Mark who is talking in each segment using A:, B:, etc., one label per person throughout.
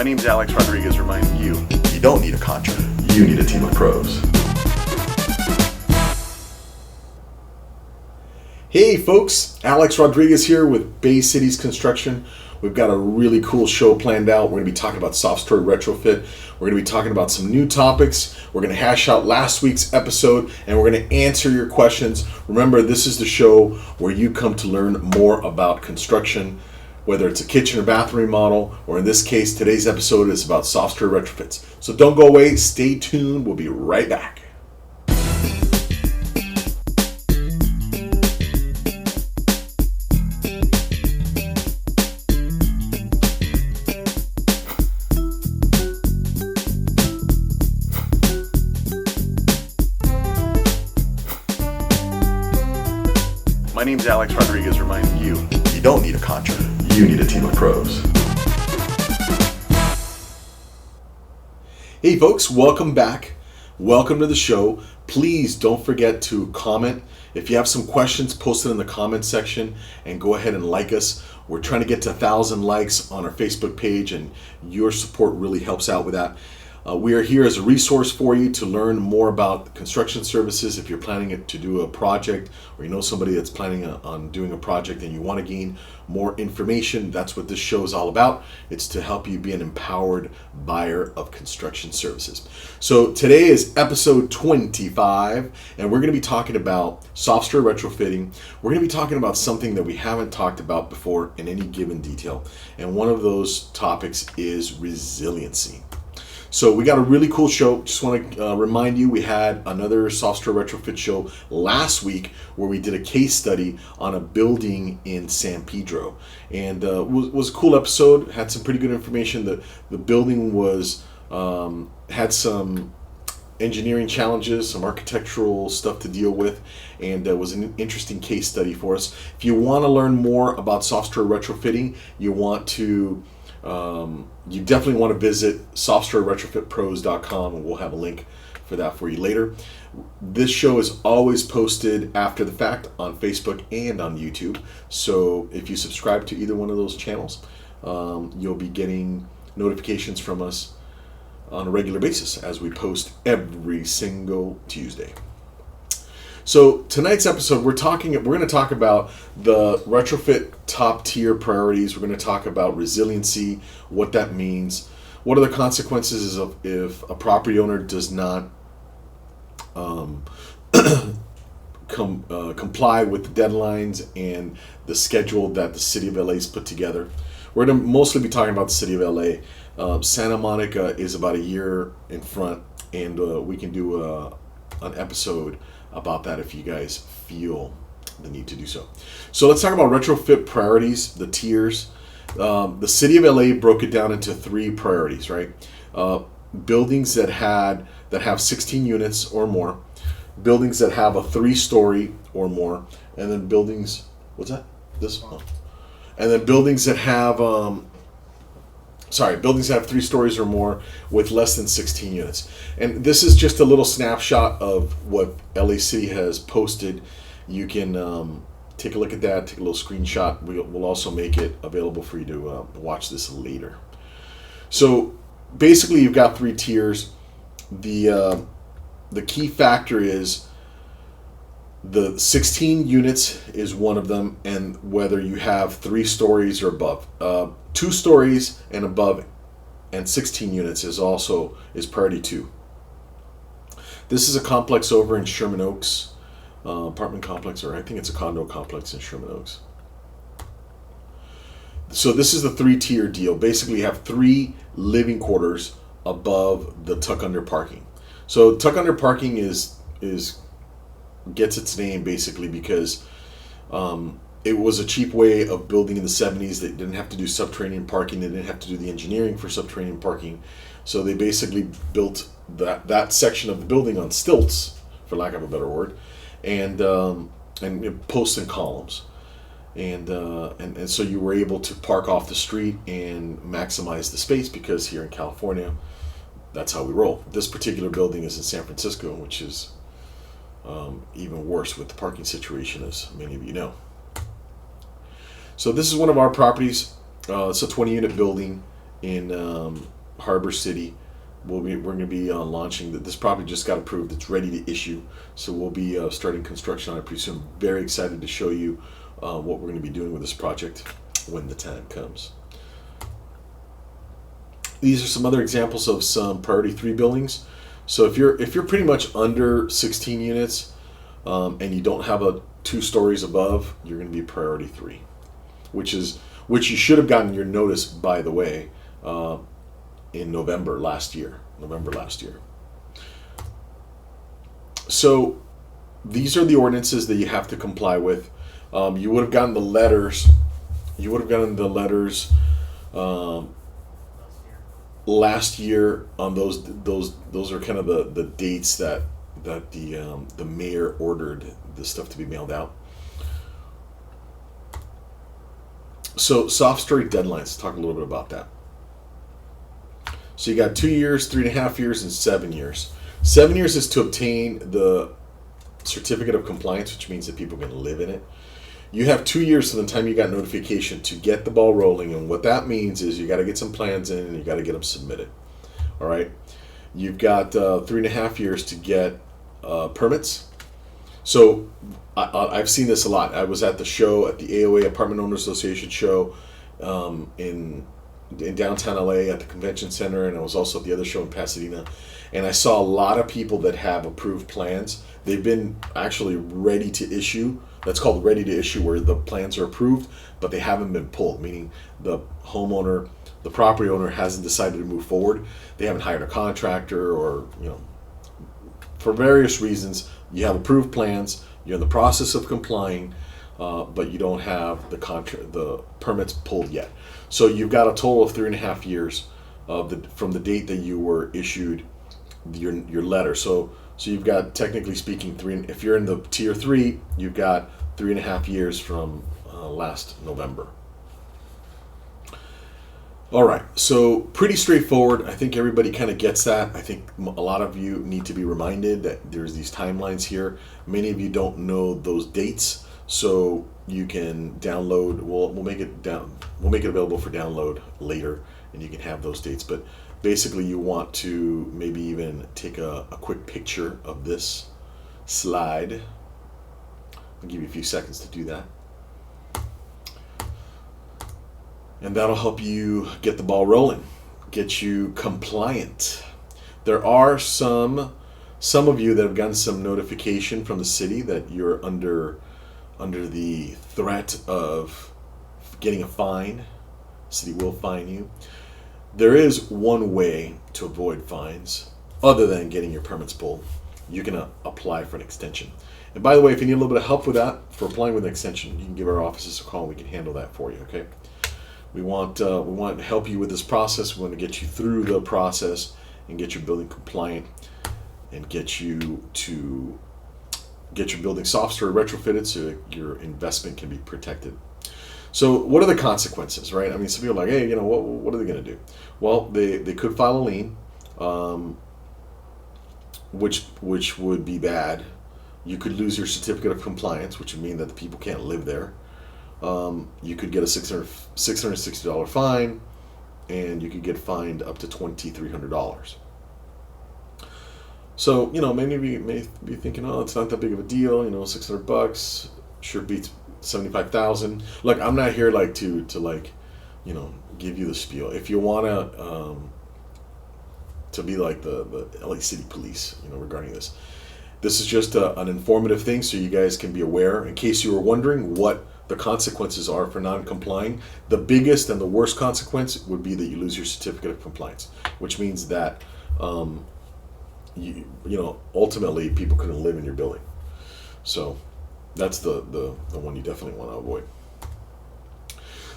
A: name's Alex Rodriguez, reminding you,
B: You don't need a contractor. You need a team of pros. Hey folks, Alex Rodriguez here with Bay Cities Construction. We've got a really cool show planned out. We're going to be talking about soft storage retrofit. We're going to be talking about some new topics. We're going to hash out last week's episode and we're going to answer your questions. Remember, this is the show where you come to learn more about construction, whether it's a kitchen or bathroom remodel, or in this case, today's episode is about soft storage retrofits. So don't go away, stay tuned, we'll be right back.
A: my name's Alex Rodriguez, reminding you,
B: You don't need a contractor. You need a team of pros. Hey folks, welcome back. Welcome to the show. Please don't forget to comment. If you have some questions, post it in the comment section and go ahead and like us. We're trying to get to 1,000 likes on our Facebook page and your support really helps out with that. We are here as a resource for you to learn more about construction services. If you're planning to do a project or you know somebody that's planning on doing a project and you want to gain more information, that's what this show is all about. It's to help you be an empowered buyer of construction services. So today is episode 25 and we're going to be talking about soft storage retrofitting. We're going to be talking about something that we haven't talked about before in any given detail. And one of those topics is resiliency. So we got a really cool show. Just want to remind you, we had another soft storage retrofit show last week where we did a case study on a building in San Pedro. And was a cool episode, had some pretty good information. The building was had some engineering challenges, some architectural stuff to deal with, and was an interesting case study for us. If you want to learn more about soft storage retrofitting, you definitely want to visit softstorage-retrofitpros.com and we'll have a link for that for you later. This show is always posted after the fact on Facebook and on YouTube. So if you subscribe to either one of those channels, you'll be getting notifications from us on a regular basis as we post every single Tuesday. So tonight's episode, we're going to talk about the retrofit top tier priorities. We're going to talk about resiliency, what that means, what are the consequences of if a property owner does not comply with the deadlines and the schedule that the City of LA's put together. We're going to mostly be talking about the City of LA. Santa Monica is about a year in front, and we can do an episode about that if you guys feel the need to do so. So let's talk about retrofit priorities, the tiers. The City of LA broke it down into 3 priorities, right? Buildings that have 16 units or more, buildings that have a 3-story or more, and then buildings, what's that? This one. And then buildings that have buildings that have 3 stories or more with less than 16 units. And this is just a little snapshot of what LA City has posted. You can take a look at that, take a little screenshot. We'll also make it available for you to watch this later. So basically you've got 3 tiers. The key factor is the 16 units is one of them, and whether you have 3 stories or above. 2 stories and above and 16 units is priority 2. This is a complex over in Sherman Oaks, apartment complex, or I think it's a condo complex in Sherman Oaks. So this is the 3-tier deal. Basically you have 3 living quarters above the tuck under parking. So tuck under parking gets its name basically because it was a cheap way of building in the 70s. They didn't have to do subterranean parking. They didn't have to do the engineering for subterranean parking. So they basically built that section of the building on stilts, for lack of a better word, and posts and columns. And so you were able to park off the street and maximize the space because here in California, that's how we roll. This particular building is in San Francisco, which is even worse with the parking situation, as many of you know. So this is one of our properties. It's a 20-unit building in Harbor City. We're going to be launching that. This property just got approved. It's ready to issue. So we'll be starting construction on it pretty soon. Very excited to show you what we're going to be doing with this project when the time comes. These are some other examples of some priority 3 buildings. So if you're pretty much under 16 units and you don't have a 2 stories above, you're going to be priority 3, which you should have gotten your notice, by the way, in November last year. So these are the ordinances that you have to comply with. You would have gotten the letters. Last year on those are kind of the dates that the mayor ordered the stuff to be mailed out. So soft story deadlines. Let's talk a little bit about that. So you got 2 years, 3.5 years, and 7 years. 7 years is to obtain the certificate of compliance, which means that people can live in it. You have 2 years from the time you got notification to get the ball rolling, and what that means is you got to get some plans in and you got to get them submitted. All right. You've got 3.5 years to get permits. So I've seen this a lot. I was at the show, at the AOA Apartment Owners Association show in downtown LA at the convention center, and I was also at the other show in Pasadena, and I saw a lot of people that have approved plans. They've been actually ready to issue. That's called ready to issue, where the plans are approved, but they haven't been pulled, meaning the homeowner, the property owner hasn't decided to move forward. They haven't hired a contractor, or, for various reasons, you have approved plans, you're in the process of complying, but you don't have the permits pulled yet. So you've got a total of 3.5 years from the date that you were issued your letter. So you've got, technically speaking, if you're in the tier 3, you've got 3.5 years from last November. All right, so pretty straightforward. I think everybody kind of gets that. I think a lot of you need to be reminded that there's these timelines here. Many of you don't know those dates, so you can download. We'll make it available for download later, and you can have those dates. But basically, you want to maybe even take a quick picture of this slide. I'll give you a few seconds to do that. And that'll help you get the ball rolling, get you compliant. There are some of you that have gotten some notification from the city that you're under the threat of getting a fine. The city will fine you. There is one way to avoid fines other than getting your permits pulled. You can apply for an extension. And by the way, if you need a little bit of help with that, for applying with an extension, you can give our offices a call and we can handle that for you, okay? We want to help you with this process. We want to get you through the process and get your building compliant and get your building soft story retrofitted so that your investment can be protected. So what are the consequences, right? I mean, some people are like, hey, what are they going to do? Well, they could file a lien, which would be bad. You could lose your certificate of compliance, which would mean that the people can't live there. You could get a $660 fine, and you could get fined up to $2,300. So, many of you may be thinking, oh, it's not that big of a deal, $600 sure beats $75,000. Look, I'm not here to give you the spiel. If you want to be like the LA City Police, regarding this. This is just an informative thing so you guys can be aware. In case you were wondering what the consequences are for non-complying, the biggest and the worst consequence would be that you lose your certificate of compliance, which means that ultimately people couldn't live in your building. So that's the one you definitely want to avoid.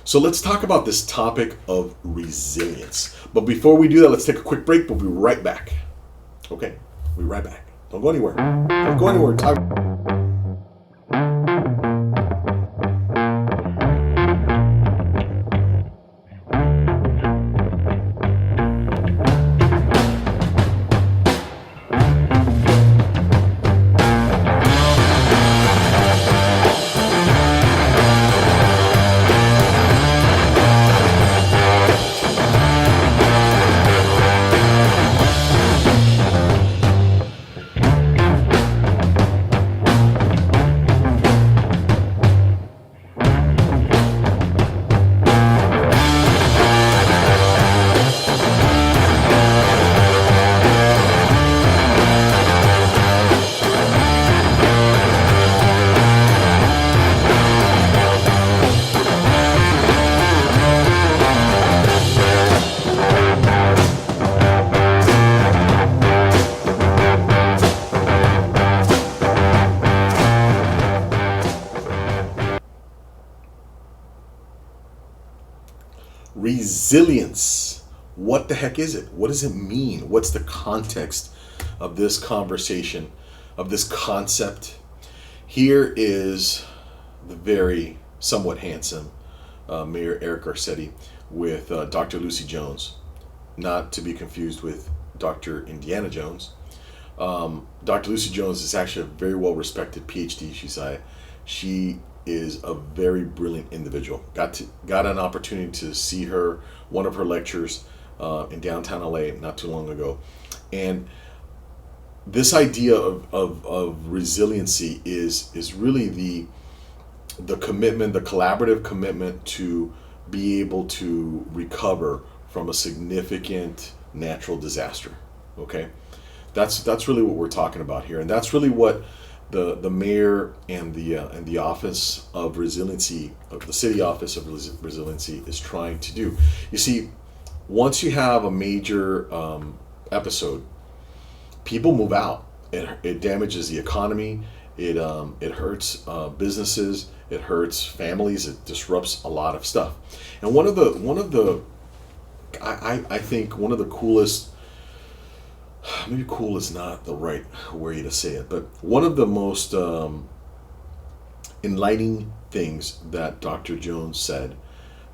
B: So let's talk about this topic of resilience. But before we do that, let's take a quick break. We'll be right back. Okay, we'll be right back. Don't go anywhere. Don't go anywhere. Resilience. What the heck is it? What does it mean? What's the context of this conversation, of this concept? Here is the very somewhat handsome Mayor Eric Garcetti with Dr. Lucy Jones, not to be confused with Dr. Indiana Jones. Dr. Lucy Jones is actually a very well respected PhD. She is a very brilliant individual. Got an opportunity to see her, one of her lectures in downtown LA not too long ago. And this idea of resiliency is really the commitment, the collaborative commitment to be able to recover from a significant natural disaster. Okay, that's really what we're talking about here, and that's really what the mayor and the office of resiliency, of the city office of resiliency, is trying to do. You see, once you have a major episode, people move out. It damages the economy. It hurts businesses. It hurts families. It disrupts a lot of stuff. And one of the I think one of the coolest, maybe cool is not the right way to say it, but one of the most enlightening things that Dr. Jones said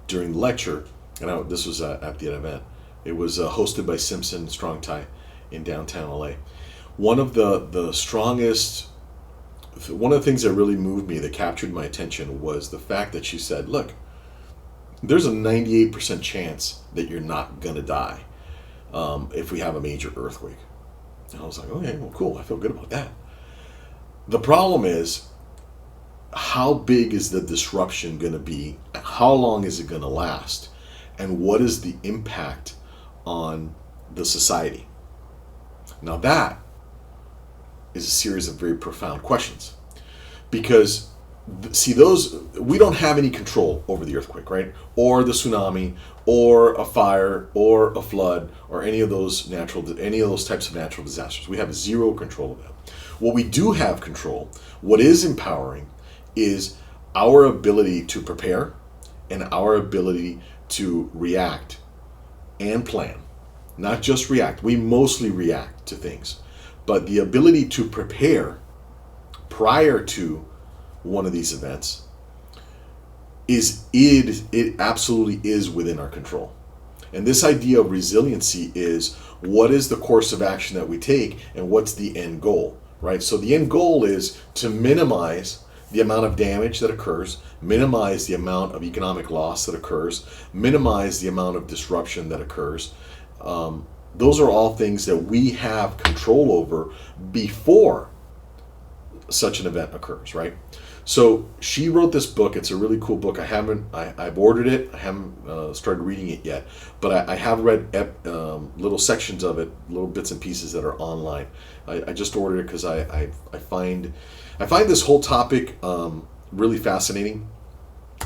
B: during the lecture, and this was at the event. It was hosted by Simpson Strong Tie in downtown LA. One of the strongest, one of the things that really moved me, that captured my attention, was the fact that she said, look, there's a 98% chance that you're not going to die if we have a major earthquake. And I was like, okay, well, cool. I feel good about that. The problem is, how big is the disruption going to be? How long is it going to last? And what is the impact on the society? Now that is a series of very profound questions, because see, we don't have any control over the earthquake, right? Or the tsunami, or a fire, or a flood, or any of those types of natural disasters. We have zero control of that. What we do have control, what is empowering, is our ability to prepare and our ability to react and plan. Not just react. We mostly react to things, but the ability to prepare prior to one of these events it absolutely is within our control. And this idea of resiliency is, what is the course of action that we take, and what's the end goal, right? So the end goal is to minimize the amount of damage that occurs, minimize the amount of economic loss that occurs, minimize the amount of disruption that occurs. Those are all things that we have control over before such an event occurs, right? So she wrote this book. It's a really cool book. I've ordered it. I haven't started reading it yet, but I have read little sections of it, little bits and pieces that are online. I just ordered it because I find this whole topic really fascinating.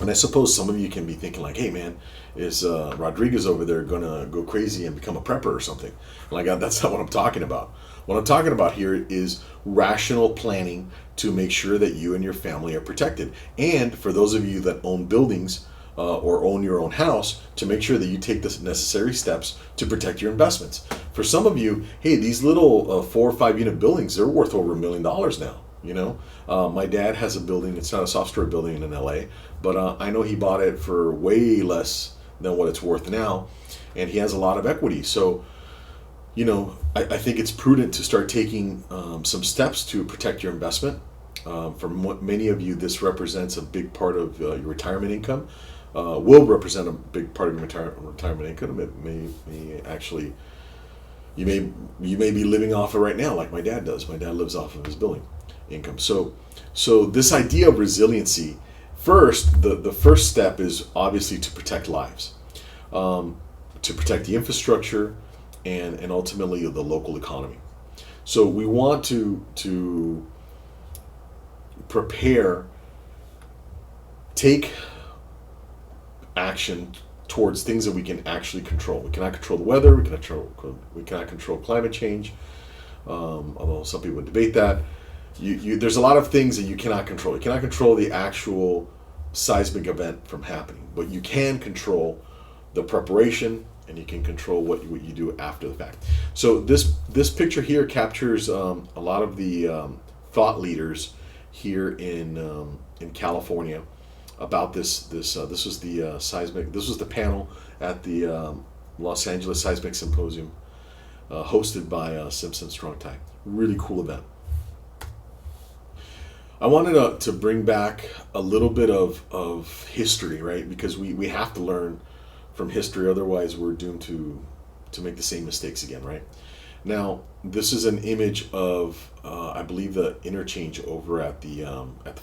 B: And I suppose some of you can be thinking like, hey man, is Rodriguez over there gonna go crazy and become a prepper or something? Like, that's not what I'm talking about. What I'm talking about here is rational planning to make sure that you and your family are protected. And for those of you that own buildings or own your own house, to make sure that you take the necessary steps to protect your investments. For some of you, hey, these little 4 or 5 unit buildings, they're worth over $1 million now. You know, my dad has a building. It's not a soft storage building in LA, but I know he bought it for way less than what it's worth now, and he has a lot of equity. So, you know, I think it's prudent to start taking some steps to protect your investment. For many of you, this represents a big part of your retirement income. Will represent a big part of your retirement income. It may actually, you may be living off it right now, like my dad does. My dad lives off of his building income. So this idea of resiliency, the first step is obviously to protect lives, to protect the infrastructure, and ultimately the local economy. So we want to prepare, take action towards things that we can actually control. We cannot control the weather. We cannot control climate change. Although some people would debate that. There's a lot of things that you cannot control. You cannot control the actual seismic event from happening, but you can control the preparation, and you can control what you do after the fact. So this picture here captures a lot of the thought leaders here in California about this was the seismic. This was the panel at the Los Angeles Seismic Symposium, hosted by Simpson Strong-Tie. Really cool event. I wanted to bring back a little bit of history, right? Because we have to learn from history, otherwise we're doomed to make the same mistakes again, right? Now, this is an image of I believe the interchange over at the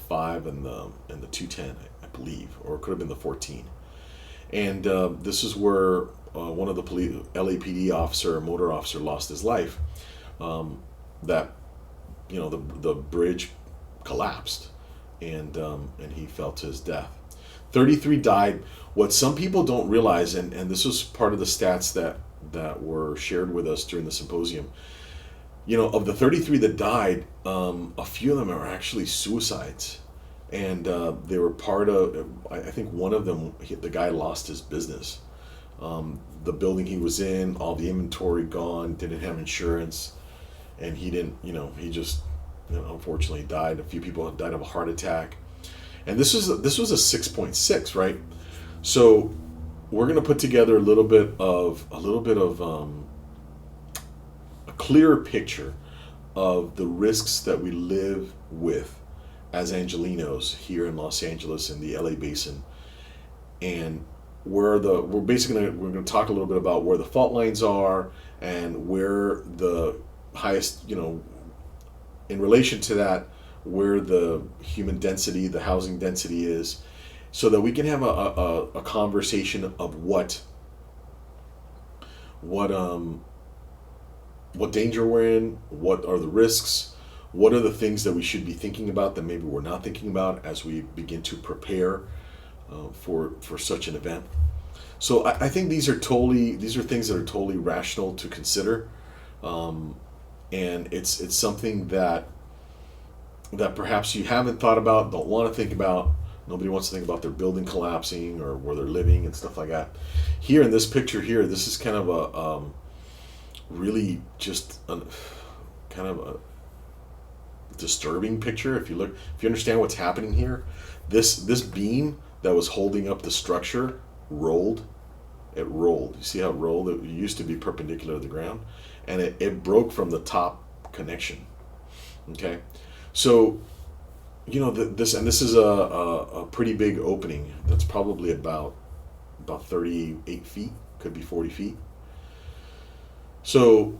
B: 5 and the 210, I believe, or it could have been the 14. And this is where one of the LAPD officer, motor officer, lost his life. That the bridge collapsed, and he fell to his death. 33 died. What some people don't realize, and this was part of the stats that were shared with us during the symposium, of the 33 that died, a few of them are actually suicides. And they were part of, I think one of them, the guy lost his business. The building he was in, all the inventory gone, didn't have insurance, and he didn't, he just, unfortunately died. A few people died of a heart attack. And this was a 6.6, right? So we're going to put together a little bit of a clearer picture of the risks that we live with as Angelinos here in Los Angeles in the LA basin, and we're going to talk a little bit about where the fault lines are and where the highest, in relation to that, where the human density, the housing density is, so that we can have a conversation of what danger we're in, what are the risks, what are the things that we should be thinking about that maybe we're not thinking about as we begin to prepare for such an event. So I think these are things that are totally rational to consider, and it's something that perhaps you haven't thought about, don't want to think about. Nobody wants to think about their building collapsing or where they're living and stuff like that. Here in this picture here, this is kind of a really just kind of a disturbing picture. If you understand what's happening here, this beam that was holding up the structure rolled. It rolled. You see how it rolled? It used to be perpendicular to the ground, and it broke from the top connection. Okay, so this is a pretty big opening. That's probably about 38 feet, could be 40 feet. So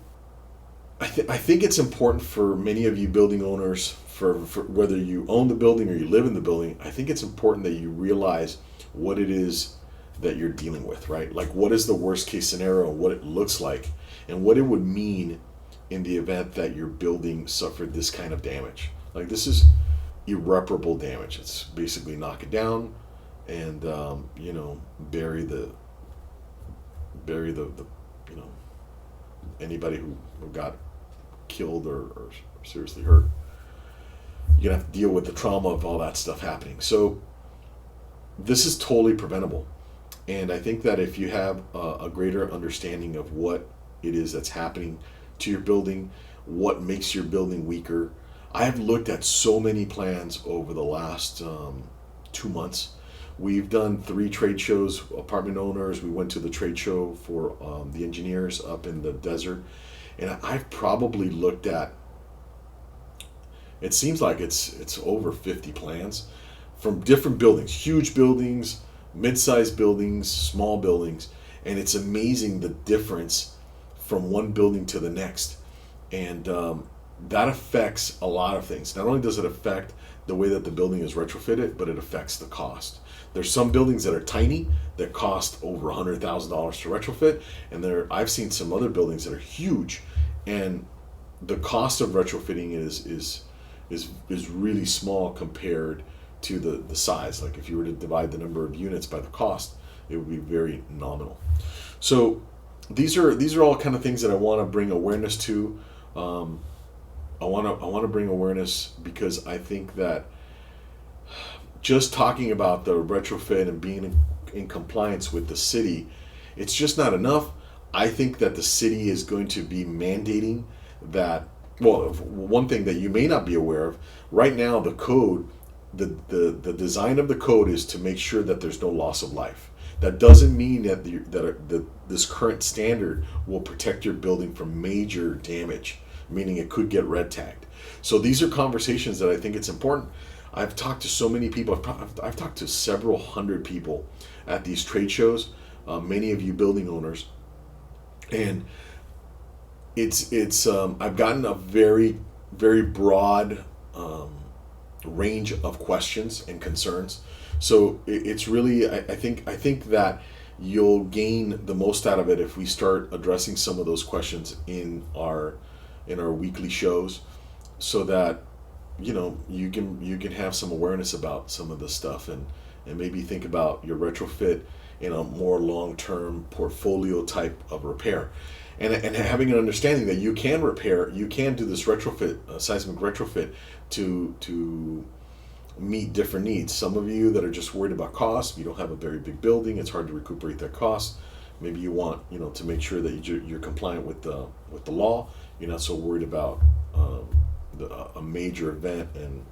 B: I think it's important for many of you building owners, for whether you own the building or you live in the building, I think it's important that you realize what it is that you're dealing with, right? Like, what is the worst case scenario, what it looks like, and what it would mean in the event that your building suffered this kind of damage. Like, this is irreparable damage. It's basically knock it down and bury the anybody who got killed or seriously hurt. You're gonna have to deal with the trauma of all that stuff happening. So this is totally preventable, and I think that if you have a greater understanding of what it is that's happening to your building, what makes your building weaker. I have looked at so many plans over the last 2 months. We've done 3 trade shows, apartment owners. We went to the trade show for the engineers up in the desert. And I've probably looked at, it seems like it's over 50 plans from different buildings, huge buildings, mid-sized buildings, small buildings. And it's amazing the difference from one building to the next. And that affects a lot of things. Not only does it affect the way that the building is retrofitted, but it affects the cost. There's some buildings that are tiny that cost over $100,000 to retrofit, and I've seen some other buildings that are huge, and the cost of retrofitting is really small compared to the size. Like, if you were to divide the number of units by the cost, it would be very nominal. So these are all kind of things that I want to bring awareness to. I want to bring awareness because I think that just talking about the retrofit and being in compliance with the city It's just not enough. I think that the city is going to be mandating that. Well, one thing that you may not be aware of right now, the code, the design of the code is to make sure that there's no loss of life. That doesn't mean that this current standard will protect your building from major damage, meaning it could get red tagged. So these are conversations that I think it's important. I've talked to so many people. I've talked to several hundred people at these trade shows. Many of you building owners, and it's I've gotten a very broad range of questions and concerns. So it's really I think that you'll gain the most out of it if we start addressing some of those questions in our weekly shows, so that you can have some awareness about some of this stuff, and maybe think about your retrofit in a more long-term portfolio type of repair. And having an understanding that you can repair, you can do this retrofit, seismic retrofit, to meet different needs. Some of you that are just worried about cost, you don't have a very big building, it's hard to recuperate that cost. Maybe you want to make sure that you're compliant with the law. You're not so worried about a major event, and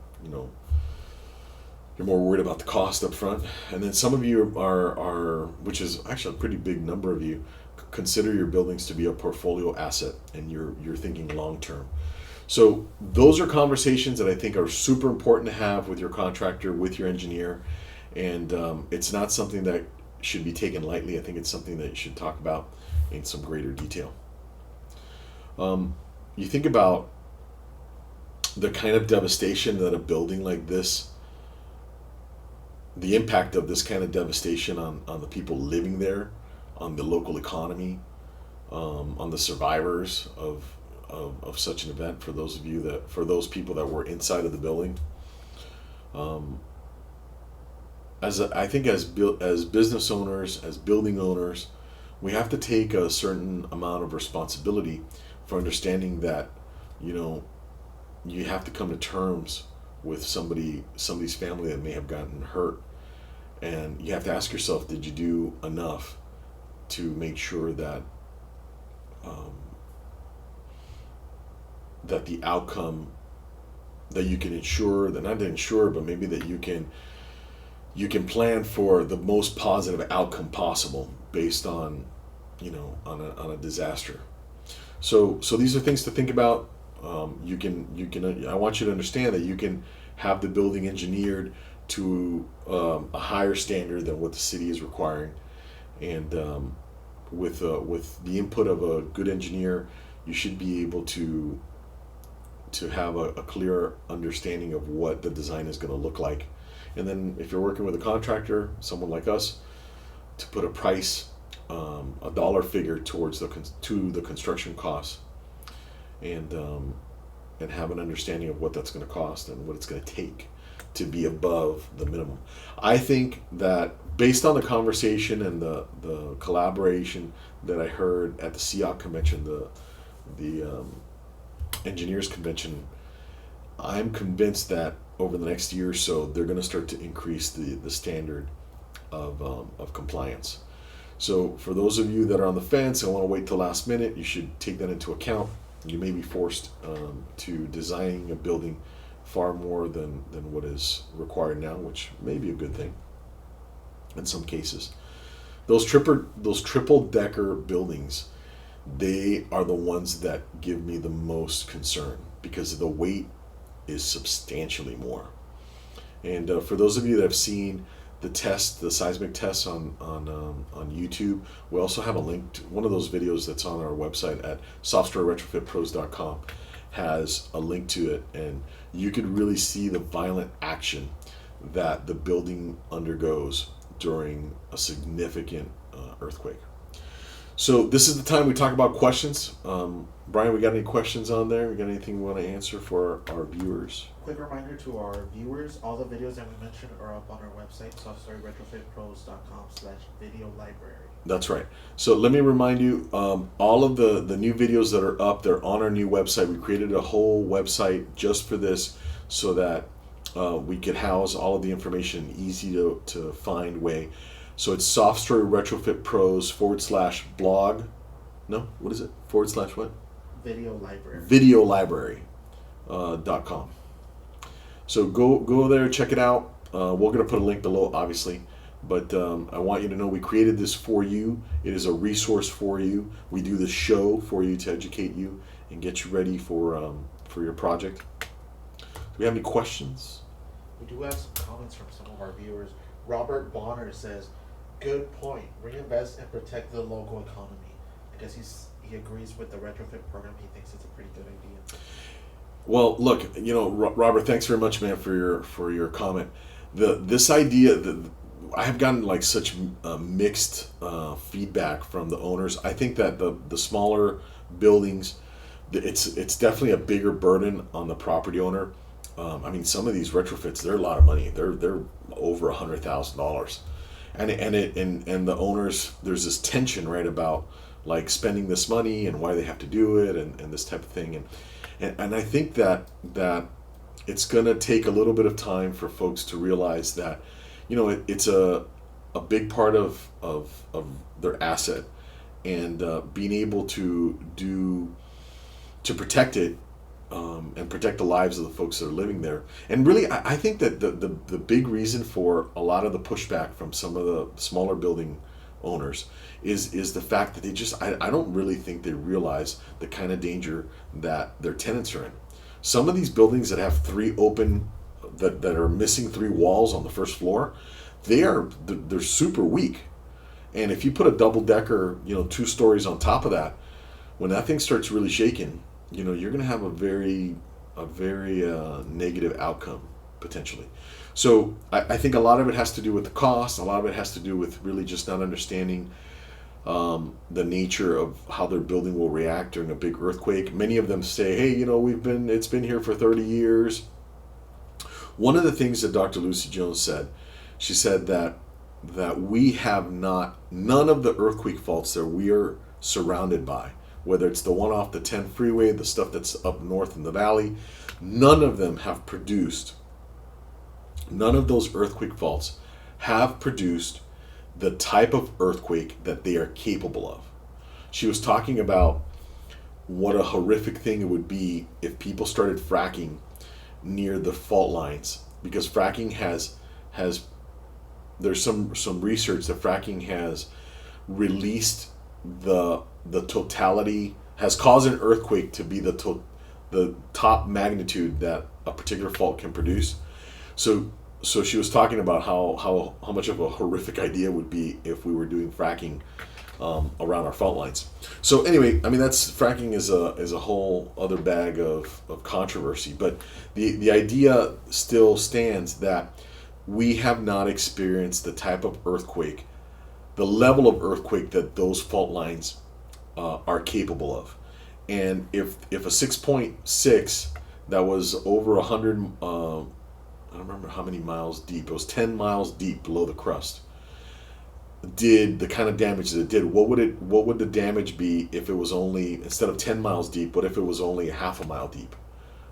B: you're more worried about the cost up front. And then some of you are, which is actually a pretty big number of you, consider your buildings to be a portfolio asset, and you're thinking long term. So those are conversations that I think are super important to have with your contractor, with your engineer, and it's not something that should be taken lightly. I think it's something that you should talk about in some greater detail. You think about the kind of devastation that a building like this, the impact of this kind of devastation on the people living there, on the local economy, on the survivors of such an event. For those people that were inside of the building, I think as business owners, as building owners, we have to take a certain amount of responsibility for understanding that you have to come to terms with somebody's family that may have gotten hurt, and you have to ask yourself, did you do enough to make sure that that the outcome, that you can ensure, that not to ensure, but maybe that you can plan for the most positive outcome possible based on on a disaster. So these are things to think about. You can I want you to understand that you can have the building engineered to a higher standard than what the city is requiring, and with the input of a good engineer, you should be able to have a clear understanding of what the design is going to look like. And then if you're working with a contractor, someone like us, to put a price, a dollar figure towards the construction costs, and have an understanding of what that's going to cost and what it's going to take to be above the minimum. I think that based on the conversation and the collaboration that I heard at the SCEC convention, the engineers convention, I'm convinced that over the next year or so, they're going to start to increase the standard of compliance. So for those of you that are on the fence and want to wait till last minute, you should take that into account. You may be forced to designing a building far more than what is required now, which may be a good thing in some cases. Those triple decker buildings, they are the ones that give me the most concern because the weight is substantially more. And for those of you that have seen the seismic tests on YouTube, we also have a link to one of those videos that's on our website at softwareretrofitpros.com, has a link to it, and you could really see the violent action that the building undergoes during a significant earthquake. So this is the time we talk about questions. Brian, we got any questions on there? We got anything we want to answer for our viewers?
C: Quick reminder to our viewers, all the videos that we mentioned are up on our website, softwareretrofitpros.com/video library.
B: That's right. So let me remind you, all of the new videos that are up, they're on our new website. We created a whole website just for this so that we could house all of the information in an easy to find way. So it's Soft Story Retrofit Pros /blog. No, what is it? / what?
C: Video library.
B: Videolibrary.com. So go there, check it out. We're going to put a link below, obviously. But I want you to know we created this for you. It is a resource for you. We do this show for you to educate you and get you ready for your project. Do we have any questions?
C: We do have some comments from some of our viewers. Robert Bonner says, "Good point. Reinvest and protect the local economy." I guess he agrees with the retrofit program. He thinks it's a pretty good idea.
B: Well, look, Robert, thanks very much, man, for your comment. This idea that I have gotten like such mixed feedback from the owners. I think that the smaller buildings, it's definitely a bigger burden on the property owner. I mean, some of these retrofits, they're a lot of money. They're over $100,000, and the owners, there's this tension, right, about like spending this money and why they have to do it and this type of thing, and I think that it's gonna take a little bit of time for folks to realize that, it's a big part of their asset, and being able to protect it. And protect the lives of the folks that are living there. And really, I think that the big reason for a lot of the pushback from some of the smaller building owners is the fact that they just, I don't really think they realize the kind of danger that their tenants are in. Some of these buildings that have that are missing 3 walls on the first floor, they're super weak. And if you put a double decker, 2 stories on top of that, when that thing starts really shaking, you're going to have a very negative outcome potentially. So I think a lot of it has to do with the cost. A lot of it has to do with really just not understanding the nature of how their building will react during a big earthquake. Many of them say, "Hey, it's been here for 30 years." One of the things that Dr. Lucy Jones said, she said that we have none of the earthquake faults that we are surrounded by, whether it's the one off the 10 freeway, the stuff that's up north in the valley, none of those earthquake faults have produced the type of earthquake that they are capable of. She was talking about what a horrific thing it would be if people started fracking near the fault lines, because fracking there's some research that fracking has released the totality, has caused an earthquake to be the top magnitude that a particular fault can produce. So she was talking about how much of a horrific idea it would be if we were doing fracking around our fault lines. So anyway, I mean, fracking is a whole other bag of controversy, but the idea still stands that we have not experienced the type of earthquake, the level of earthquake that those fault lines are capable of. And if a 6.6 that was over 100, I don't remember how many miles deep, it was 10 miles deep below the crust, did the kind of damage that it did, what would the damage be if it was only, instead of 10 miles deep, what if it was only a half a mile deep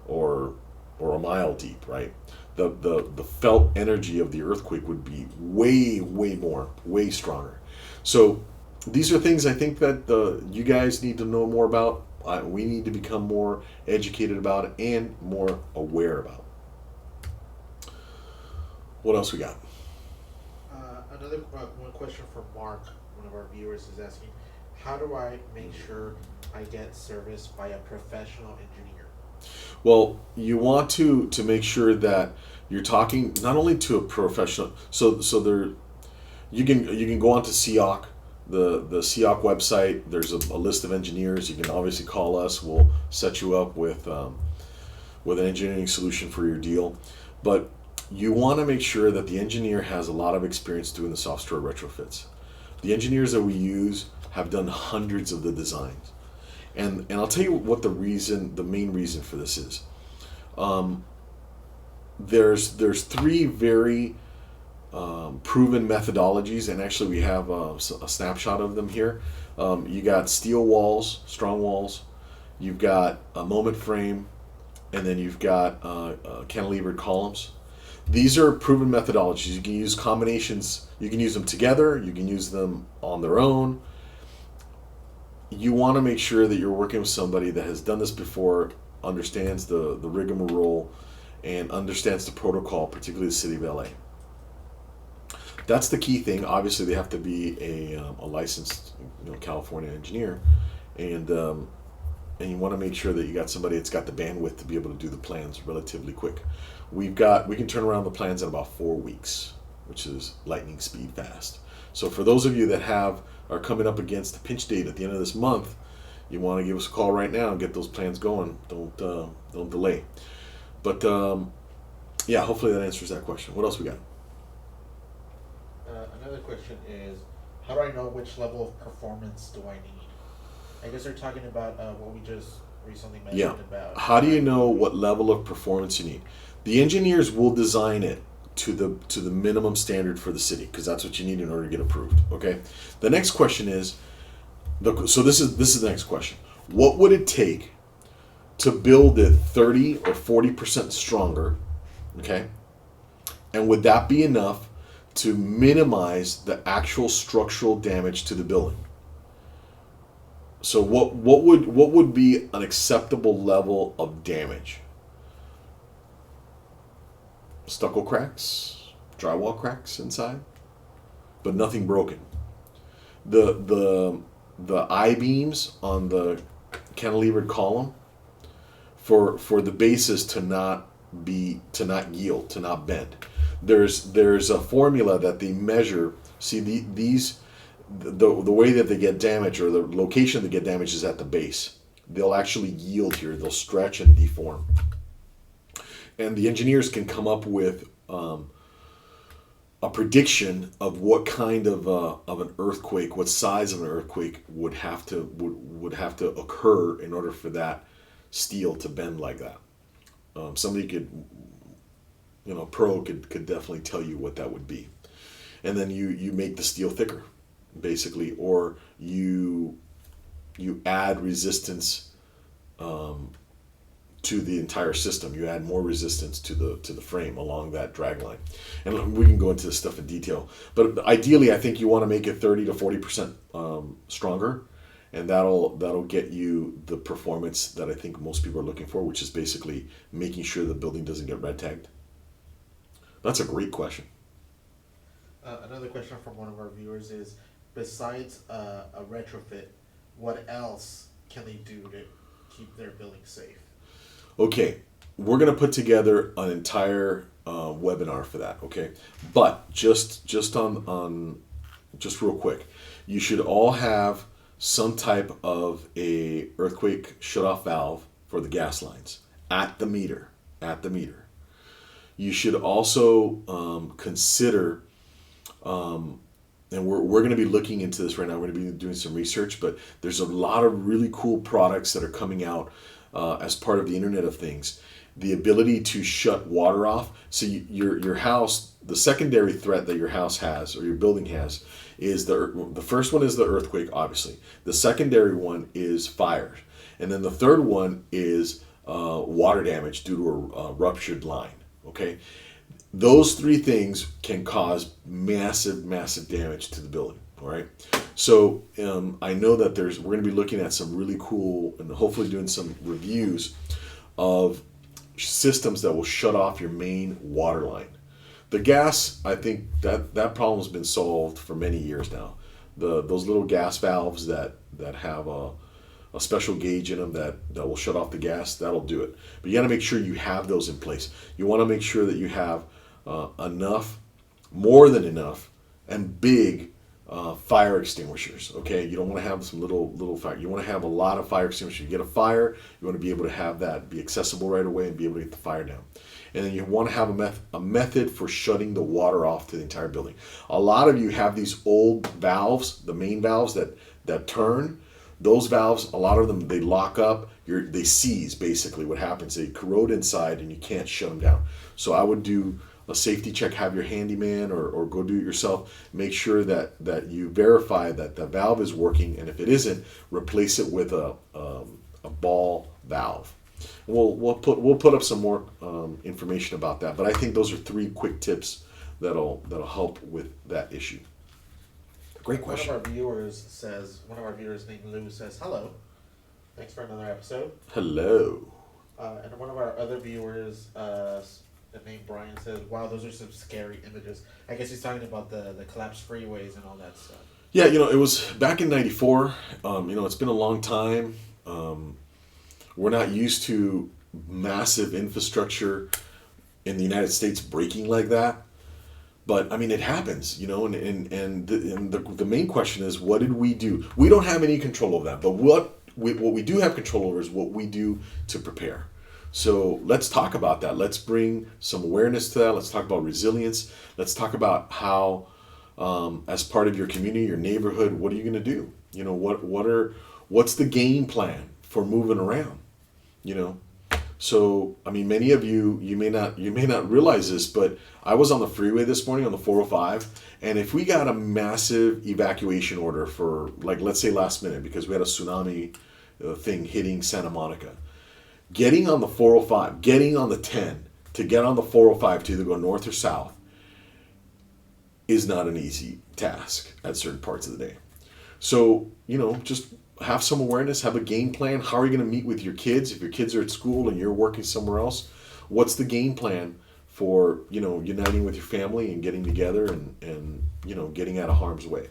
B: or a mile deep, right? The felt energy of the earthquake would be way more, way stronger. So these are things I think that you guys need to know more about. We need to become more educated about it and more aware about. What else we got?
C: Another one question from Mark, one of our viewers, is asking, how do I make sure I get service by a professional engineer?
B: Well, you want to make sure that you're talking not only to a professional. So there, you can go on to SCEC, the SCEC website. There's a list of engineers. You can obviously call us. We'll set you up with an engineering solution for your deal. But you want to make sure that the engineer has a lot of experience doing the soft story retrofits. The engineers that we use have done hundreds of the designs. And I'll tell you what the main reason for this is. There's 3 very proven methodologies, and actually we have a snapshot of them here. You got steel walls, strong walls, you've got a moment frame, and then you've got cantilevered columns. These are proven methodologies. You can use combinations. You can use them together. You can use them on their own. You want to make sure that you're working with somebody that has done this before, understands the rigmarole, and understands the protocol, particularly the city of LA. That's the key thing. Obviously, they have to be a licensed, California engineer, and you want to make sure that you got somebody that's got the bandwidth to be able to do the plans relatively quick. We can turn around the plans in about 4 weeks, which is lightning speed fast. So for those of you that are coming up against the pinch date at the end of this month, you want to give us a call right now and get those plans going. Don't delay. But yeah, hopefully that answers that question. What else we got?
C: Another question is, how do I know which level of performance do I need? I guess they're talking about what we just recently mentioned about.
B: How do you know what level of performance you need? The engineers will design it to the minimum standard for the city, because that's what you need in order to get approved. Okay. The next question is, so this is the next question. What would it take to build it 30 or 40% stronger? Okay. And would that be enough to minimize the actual structural damage to the building? So what would be an acceptable level of damage? Stucco cracks, drywall cracks inside, but nothing broken. The I-beams on the cantilevered column for the bases to not yield, to not bend. There's a formula that they measure. See, the way that they get damaged, or the location they get damaged, is at the base. They'll actually yield here. They'll stretch and deform. And the engineers can come up with a prediction of what kind of an earthquake, what size of an earthquake would have to occur in order for that steel to bend like that. Somebody could, pro could definitely tell you what that would be. And then you make the steel thicker, basically, or you add resistance to the entire system. You add more resistance to the frame along that drag line. And we can go into this stuff in detail. But ideally, I think you want to make it 30 to 40% stronger, and that'll get you the performance that I think most people are looking for, which is basically making sure the building doesn't get red tagged. That's a great question.
C: Another question from one of our viewers is, besides a retrofit, what else can they do to keep their building safe?
B: Okay, we're going to put together an entire webinar for that, okay? But just real quick, you should all have some type of a earthquake shutoff valve for the gas lines at the meter. You should also consider, and we're going to be looking into this right now. We're going to be doing some research, but there's a lot of really cool products that are coming out as part of the Internet of Things. The ability to shut water off. So your house, the secondary threat that your house has, or your building has, is the first one is the earthquake, obviously. The secondary one is fire. And then the third one is water damage due to a ruptured line. Okay? Those three things can cause massive damage to the building. All right. So I know that we're going to be looking at some really cool, and hopefully doing some reviews of systems that will shut off your main water line. The gas, I think that problem's been solved for many years now. Those little gas valves that have a special gauge in them that will shut off the gas, that'll do it. But you got to make sure you have those in place. You want to make sure that you have enough, more than enough, and big fire extinguishers. Okay, you don't want to have some little fire. You want to have a lot of fire extinguishers. You get a fire, you want to be able to have that be accessible right away and be able to get the fire down. And then you want to have a method for shutting the water off to the entire building. A lot of you have these old valves, the main valves that turn. Those valves, a lot of them, they lock up. They seize, basically. What happens, they corrode inside and you can't shut them down. So I would do a safety check, have your handyman or go do it yourself. Make sure that you verify that the valve is working, and if it isn't, replace it with a ball valve. We'll put up some more information about that. But I think those are 3 quick tips that'll help with that issue. Great question.
C: One of our viewers named Lou says, hello, thanks for another episode.
B: Hello.
C: And one of our other viewers, named Brian, says, wow, those are some scary images. I guess he's talking about the collapsed freeways and all that stuff.
B: Yeah, it was back in '94. It's been a long time. We're not used to massive infrastructure in the United States breaking like that. But I mean, it happens, and the main question is, what did we do? We don't have any control over that, but what we do have control over is what we do to prepare. So let's talk about that. Let's bring some awareness to that. Let's talk about resilience. Let's talk about how, as part of your community, your neighborhood, what are you going to do? What's the game plan for moving around? So I mean, many of you may not realize this, but I was on the freeway this morning on the 405, and if we got a massive evacuation order for, like, let's say last minute because we had a tsunami thing hitting Santa Monica, getting on the 405, getting on the 10 to get on the 405 to either go north or south is not an easy task at certain parts of the day. So just have some awareness, have a game plan. How are you going to meet with your kids? If your kids are at school and you're working somewhere else, what's the game plan for, uniting with your family and getting together and getting out of harm's way?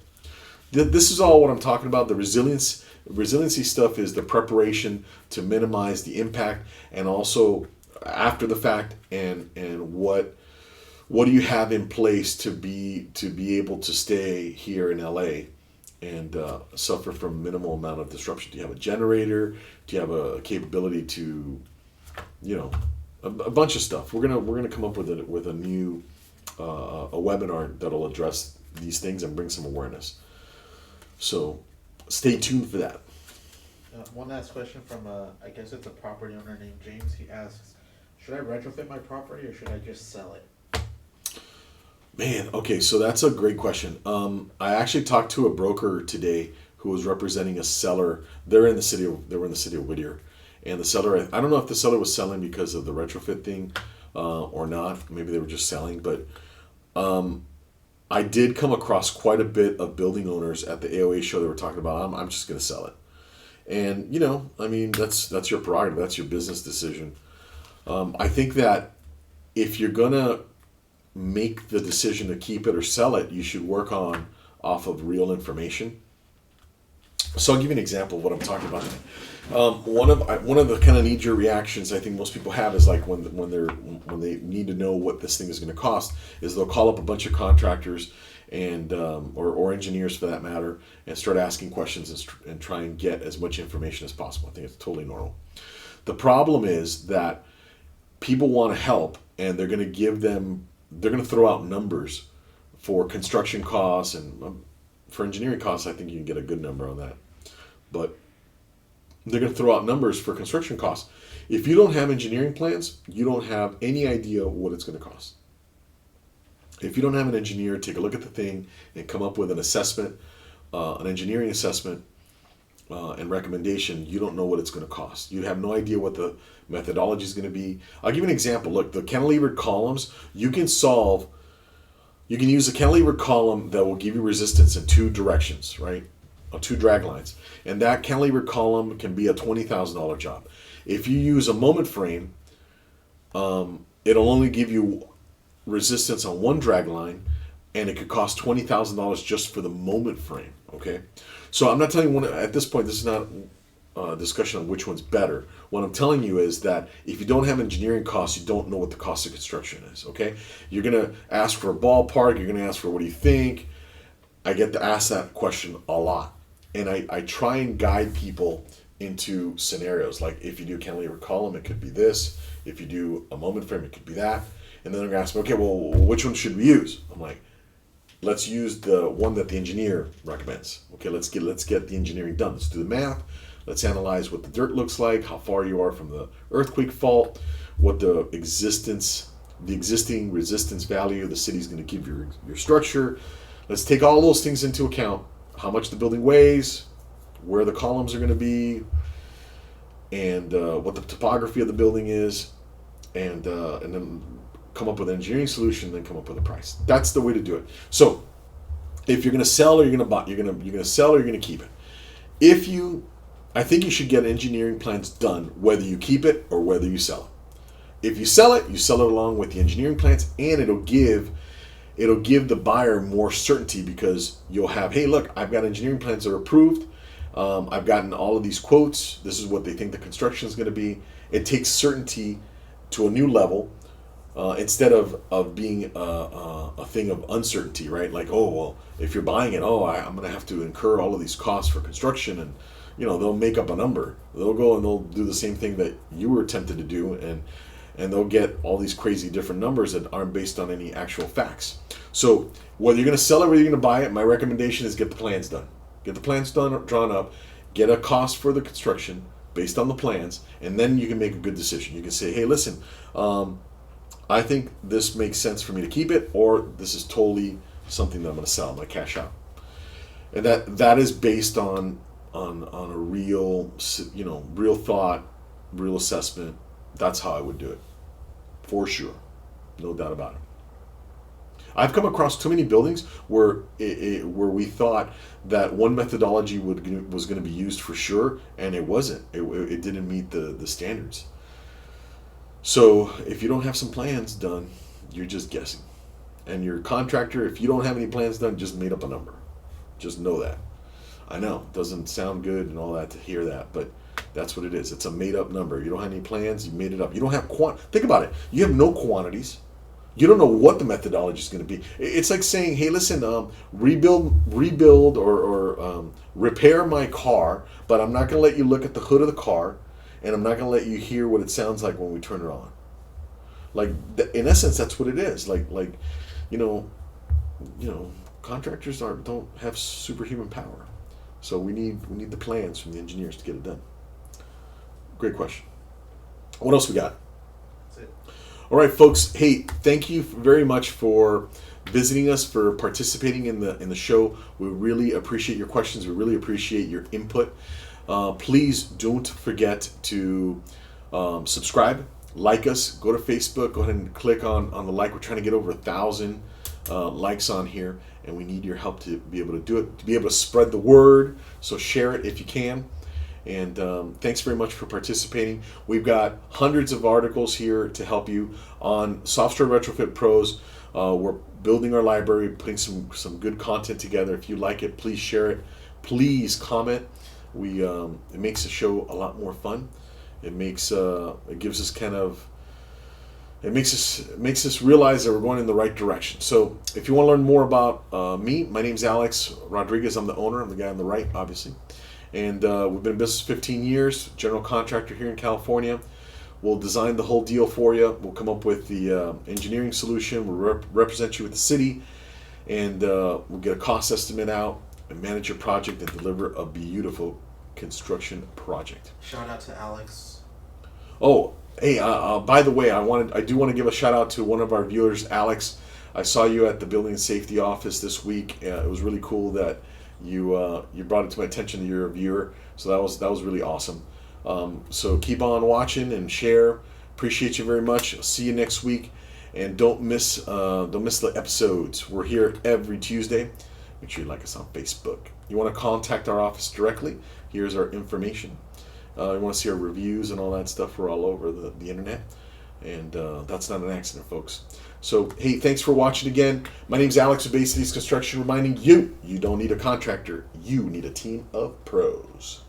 B: This is all what I'm talking about. The resiliency stuff is the preparation to minimize the impact, and also after the fact, and what do you have in place to be able to stay here in LA and suffer from minimal amount of disruption? Do you have a generator? Do you have a capability to, a bunch of stuff? We're gonna come up with a new a webinar that'll address these things and bring some awareness. So stay tuned for that.
C: One last question from I guess it's a property owner named James. He asks, should I retrofit my property or should I just sell it?
B: Man, okay, so that's a great question. I actually talked to a broker today who was representing a seller. They were in the city of Whittier, and the seller, I don't know if the seller was selling because of the retrofit thing or not. Maybe they were just selling, but I did come across quite a bit of building owners at the AOA show that were talking about, I'm just going to sell it. And I mean, that's your prerogative. That's your business decision. I think that if you're gonna make the decision to keep it or sell it, you should work off of real information. So I'll give you an example of what I'm talking about. One of the kind of knee-jerk reactions I think most people have is like when they need to know what this thing is going to cost, is they'll call up a bunch of contractors and or engineers for that matter and start asking questions and try and get as much information as possible. I think it's totally normal. The problem is that people want to help, and they're going to throw out numbers for construction costs, and for engineering costs I think you can get a good number on that, but they're going to throw out numbers for construction costs. If you don't have engineering plans, you don't have any idea what it's going to cost. If you don't have an engineer take a look at the thing and come up with an assessment, an engineering assessment and recommendation, you don't know what it's going to cost. You have no idea what the methodology is going to be. I'll give you an example. Look, the cantilevered columns, you can use a cantilevered column that will give you resistance in 2 directions, right? On 2 drag lines. And that cantilevered column can be a $20,000 job. If you use a moment frame, it'll only give you resistance on 1 drag line, and it could cost $20,000 just for the moment frame, okay? So I'm not telling you at this point, this is not a discussion on which one's better. What I'm telling you is that if you don't have engineering costs, you don't know what the cost of construction is, okay? You're going to ask for a ballpark, you're going to ask for what do you think? I get to ask that question a lot. And I try and guide people into scenarios. Like if you do a cantilever column, it could be this. If you do a moment frame, it could be that. And then they're going to ask me, okay, well, which one should we use? I'm like, let's use the one that the engineer recommends. Okay, let's get the engineering done. Let's do the math. Let's analyze what the dirt looks like, how far you are from the earthquake fault, what the existing resistance value the city's going to give your structure. Let's take all those things into account. How much the building weighs, where the columns are going to be, and what the topography of the building is, and then come up with an engineering solution, then come up with a price. That's the way to do it. So if you're going to sell or you're going to buy, you're going to sell or you're going to keep it. I think you should get engineering plans done whether you keep it or whether you sell it. If you sell it along with the engineering plans, and it'll give the buyer more certainty, because you'll have, hey, look, I've got engineering plans that are approved. I've gotten all of these quotes. This is what they think the construction is going to be. It takes certainty to a new level, instead of being a thing of uncertainty, right? Like, oh, well, if you're buying it, I'm going to have to incur all of these costs for construction, and they'll make up a number. They'll go and they'll do the same thing that you were tempted to do, and they'll get all these crazy different numbers that aren't based on any actual facts. So whether you're going to sell it or you're going to buy it, my recommendation is get the plans done. Get the plans drawn up, get a cost for the construction based on the plans, and then you can make a good decision. You can say, hey, listen, I think this makes sense for me to keep it, or this is totally something that I'm going to sell. I'm going to cash out. And that is based on a real, real thought, real assessment. That's how I would do it, for sure, no doubt about it. I've come across too many buildings where we thought that one methodology was going to be used for sure, and it wasn't. It didn't meet the standards. So if you don't have some plans done, you're just guessing. And your contractor, if you don't have any plans done, just made up a number. Just know that. I know, it doesn't sound good and all that to hear that, but that's what it is. It's a made up number. You don't have any plans, you made it up. You don't have think about it. You have no quantities. You don't know what the methodology is going to be. It's like saying, hey, listen, rebuild or repair my car, but I'm not going to let you look at the hood of the car, and I'm not going to let you hear what it sounds like when we turn it on. Like, in essence, that's what it is. Like, contractors don't have superhuman power. So we need the plans from the engineers to get it done. Great question. What else we got?
C: That's it.
B: All right, folks. Hey, thank you very much for visiting us, for participating in the show. We really appreciate your questions. We really appreciate your input. Please don't forget to subscribe, like us, go to Facebook, go ahead and click on the like. We're trying to get over 1,000 likes on here, and we need your help to be able to do it, to be able to spread the word. So share it if you can. And thanks very much for participating. We've got hundreds of articles here to help you on Software Retrofit Pros. We're building our library, putting some good content together. If you like it, please share it. Please comment. It makes the show a lot more fun. It makes it gives us kind of it makes us realize that we're going in the right direction. So if you want to learn more about me, my name's Alex Rodriguez. I'm the owner. I'm the guy on the right, obviously. And we've been in business 15 years, general contractor here in California. We'll design the whole deal for you. We'll come up with the engineering solution. We'll represent you with the city, and we'll get a cost estimate out and manage your project and deliver a beautiful construction project.
C: Shout out to Alex.
B: Oh, hey, by the way, I do want to give a shout out to one of our viewers, Alex. I saw you at the Building and Safety office this week. It was really cool that you brought it to my attention that you're a viewer. So that was really awesome. So keep on watching and share. Appreciate you very much. I'll see you next week, and don't miss the episodes. We're here every Tuesday. Make sure you like us on Facebook. You want to contact our office directly? Here's our information. You want to see our reviews and all that stuff? We're all over the internet, and that's not an accident, folks. So hey, thanks for watching again. My name's Alex with Bay Cities Construction, reminding you don't need a contractor. You need a team of pros.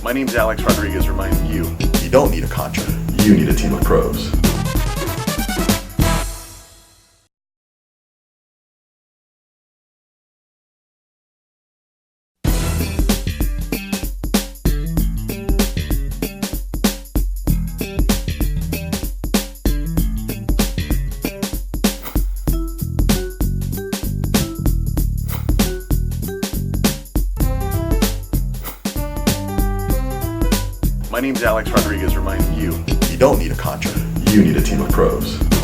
A: My name's Alex Rodriguez, reminding you
B: don't need a contractor. You need a team of pros.
A: My name's Alex Rodriguez reminding you,
B: You don't need a contract. You need a team of pros.